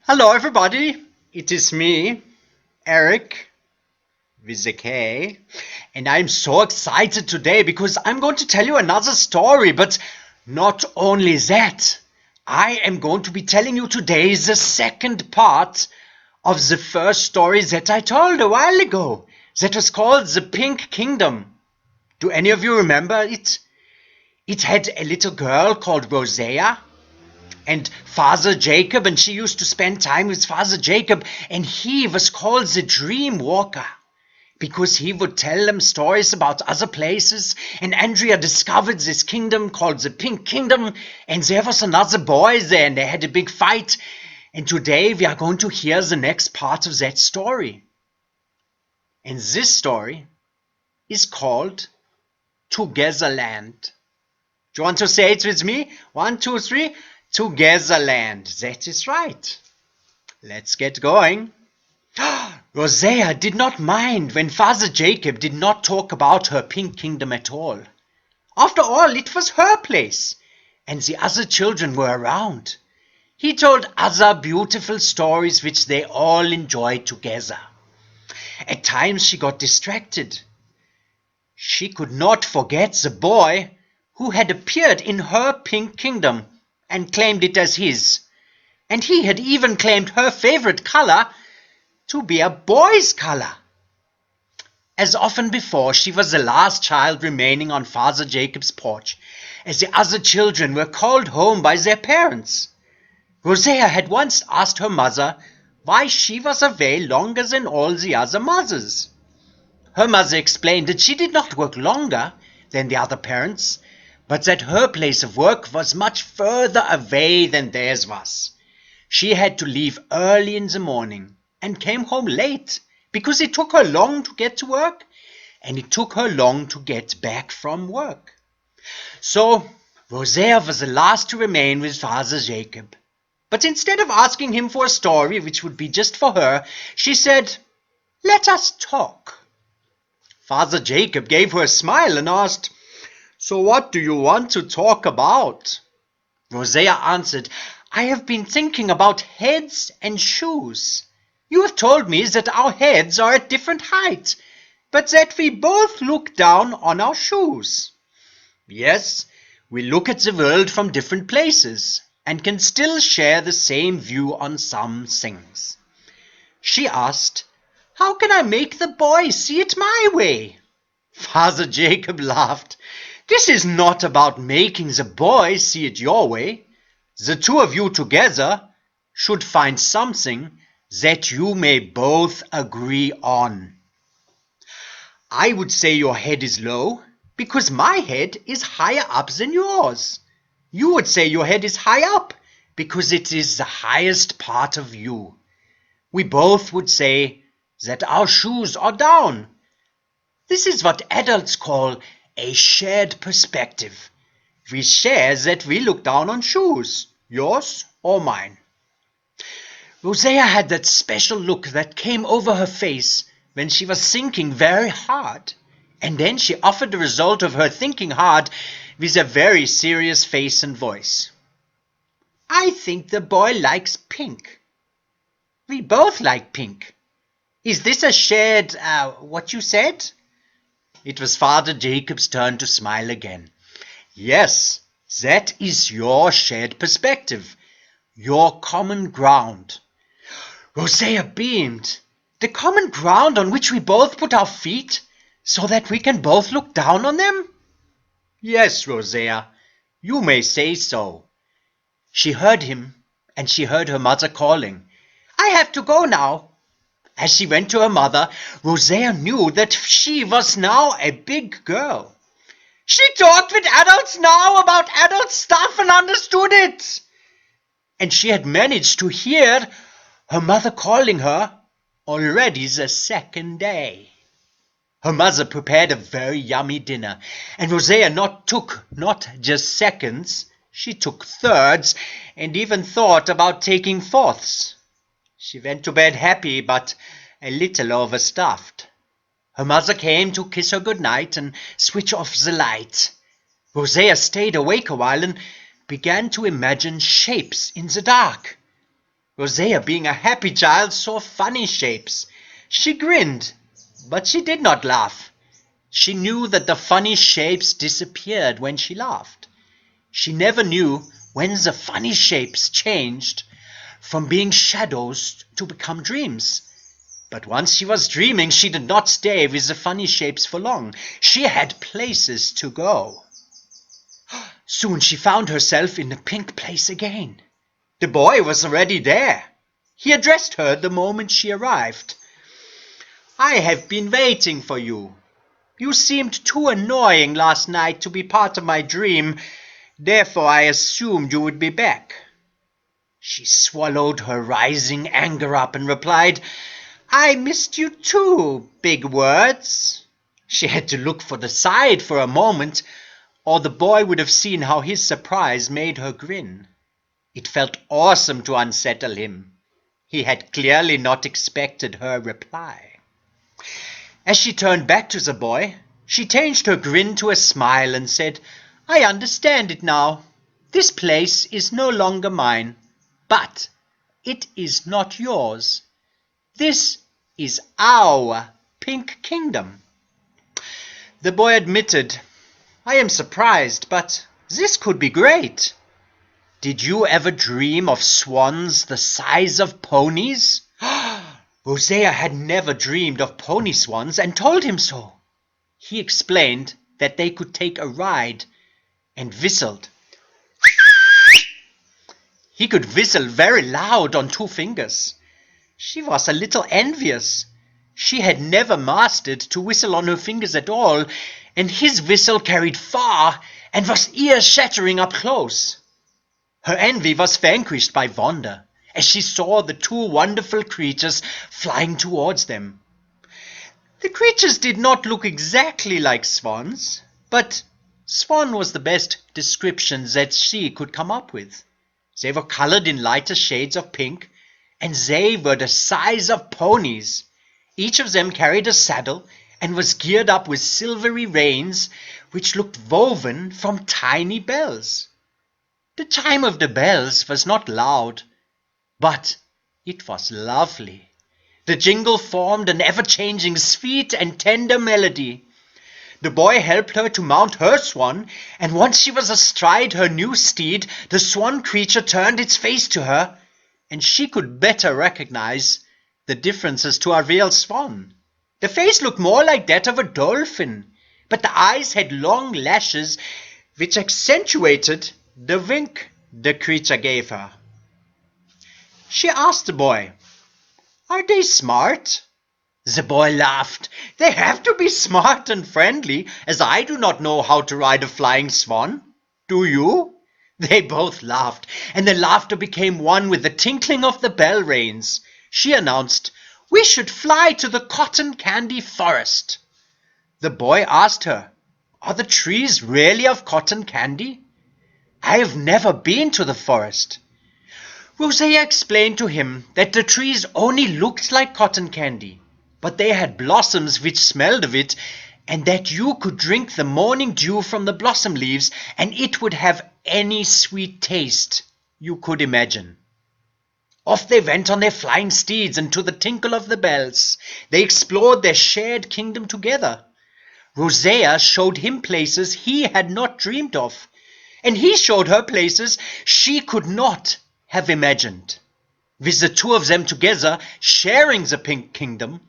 Hello, everybody. It is me, Erik, with a K, and I'm so excited today because I'm going to tell you another story. But not only that, I am going to be telling you today the second part of the first story that I told a while ago. That was called The Pink Kingdom. Do any of you remember it? It had a little girl called Rosea and Father Jacob, and she used to spend time with Father Jacob, and he was called the Dream Walker because he would tell them stories about other places. And Andrea discovered this kingdom called the Pink Kingdom, and there was another boy there, and they had a big fight. And today we are going to hear the next part of that story. And this story is called Togetherland. Do you want to say it with me? 1, 2, 3. Togetherland. That is right. Let's get going. Rosea did not mind when Father Jacob did not talk about her pink kingdom at all. After all, it was her place, and the other children were around. He told other beautiful stories which they all enjoyed together. At times she got distracted. She could not forget the boy who had appeared in her pink kingdom and claimed it as his. And he had even claimed her favorite color to be a boy's color. As often before, she was the last child remaining on Father Jacob's porch, as the other children were called home by their parents. Rosea had once asked her mother why she was away longer than all the other mothers. Her mother explained that she did not work longer than the other parents, but that her place of work was much further away than theirs was. She had to leave early in the morning and came home late because it took her long to get to work, and it took her long to get back from work. So Rosea was the last to remain with Father Jacob. But instead of asking him for a story which would be just for her, she said, "Let us talk." Father Jacob gave her a smile and asked, "So what do you want to talk about?" Rosea answered, "I have been thinking about heads and shoes. You have told me that our heads are at different heights, but that we both look down on our shoes. Yes, we look at the world from different places and can still share the same view on some things." She asked, "How can I make the boy see it my way?" Father Jacob laughed. "This is not about making the boy see it your way. The two of you together should find something that you may both agree on. I would say your head is low because my head is higher up than yours. You would say your head is high up because it is the highest part of you. We both would say that our shoes are down. This is what adults call a shared perspective. We share that we look down on shoes, yours or mine." Rosea had that special look that came over her face when she was thinking very hard, and then she offered the result of her thinking hard with a very serious face and voice. "I think the boy likes pink. We both like pink. Is this a shared, what you said?" It was Father Jacob's turn to smile again. "Yes, that is your shared perspective, your common ground." Rosea beamed. "The common ground on which we both put our feet so that we can both look down on them?" "Yes, Rosea, you may say so." She heard him, and she heard her mother calling, "I have to go now." As she went to her mother, Rosea knew that she was now a big girl. She talked with adults now about adult stuff and understood it. And she had managed to hear her mother calling her already the second day. Her mother prepared a very yummy dinner, and Rosea took not just seconds, she took thirds, and even thought about taking fourths. She went to bed happy, but a little overstuffed. Her mother came to kiss her good night and switch off the light. Rosea stayed awake a while and began to imagine shapes in the dark. Rosea, being a happy child, saw funny shapes. She grinned, but she did not laugh. She knew that the funny shapes disappeared when she laughed. She never knew when the funny shapes changed from being shadows to become dreams. But once she was dreaming, she did not stay with the funny shapes for long. She had places to go. Soon she found herself in the pink place again. The boy was already there. He addressed her the moment she arrived. "I have been waiting for you. You seemed too annoying last night to be part of my dream. Therefore I assumed you would be back." She swallowed her rising anger up and replied, "I missed you too, big words." She had to look for the side for a moment, or the boy would have seen how his surprise made her grin. It felt awesome to unsettle him. He had clearly not expected her reply. As she turned back to the boy, she changed her grin to a smile and said, "I understand it now. This place is no longer mine, but it is not yours. This is our Pink Kingdom." The boy admitted, "I am surprised, but this could be great. Did you ever dream of swans the size of ponies?" Rosea had never dreamed of pony swans and told him so. He explained that they could take a ride and whistled. He could whistle very loud on 2 fingers. She was a little envious. She had never mastered to whistle on her fingers at all, and his whistle carried far and was ear-shattering up close. Her envy was vanquished by wonder as she saw the 2 wonderful creatures flying towards them. The creatures did not look exactly like swans, but swan was the best description that she could come up with. They were colored in lighter shades of pink, and they were the size of ponies. Each of them carried a saddle and was geared up with silvery reins, which looked woven from tiny bells. The chime of the bells was not loud, but it was lovely. The jingle formed an ever-changing sweet and tender melody. The boy helped her to mount her swan, and once she was astride her new steed, the swan creature turned its face to her, and she could better recognize the differences to a real swan. The face looked more like that of a dolphin, but the eyes had long lashes which accentuated the wink the creature gave her. She asked the boy, "Are they smart?" The boy laughed. "They have to be smart and friendly, as I do not know how to ride a flying swan. Do you?" They both laughed, and their laughter became one with the tinkling of the bell reins. She announced, "We should fly to the cotton candy forest." The boy asked her, "Are the trees really of cotton candy? I have never been to the forest." Rosea explained to him that the trees only looked like cotton candy, but they had blossoms which smelled of it, and that you could drink the morning dew from the blossom leaves, and it would have any sweet taste you could imagine. Off they went on their flying steeds, and to the tinkle of the bells, they explored their shared kingdom together. Rosea showed him places he had not dreamed of, and he showed her places she could not have imagined. With the 2 of them together, sharing the Pink Kingdom,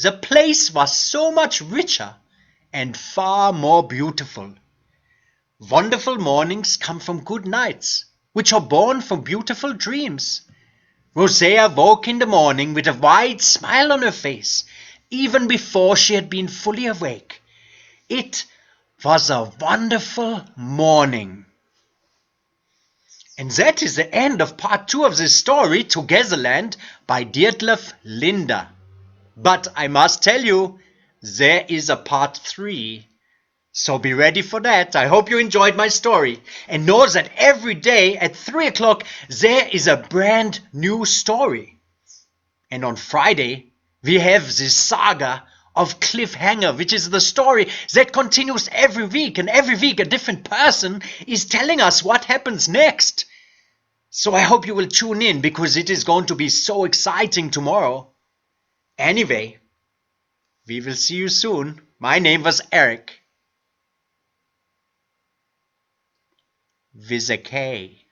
the place was so much richer and far more beautiful. Wonderful mornings come from good nights, which are born from beautiful dreams. Rosea woke in the morning with a wide smile on her face, even before she had been fully awake. It was a wonderful morning. And that is the end of part 2 of this story, Togetherland, by Detlev Linde. But I must tell you, there is a part 3. So be ready for that. I hope you enjoyed my story. And know that every day at 3 o'clock there is a brand new story. And on Friday we have this saga of Cliffhanger, which is the story that continues every week. And every week a different person is telling us what happens next. So I hope you will tune in because it is going to be so exciting tomorrow. Anyway, we will see you soon. My name was Erik with a K.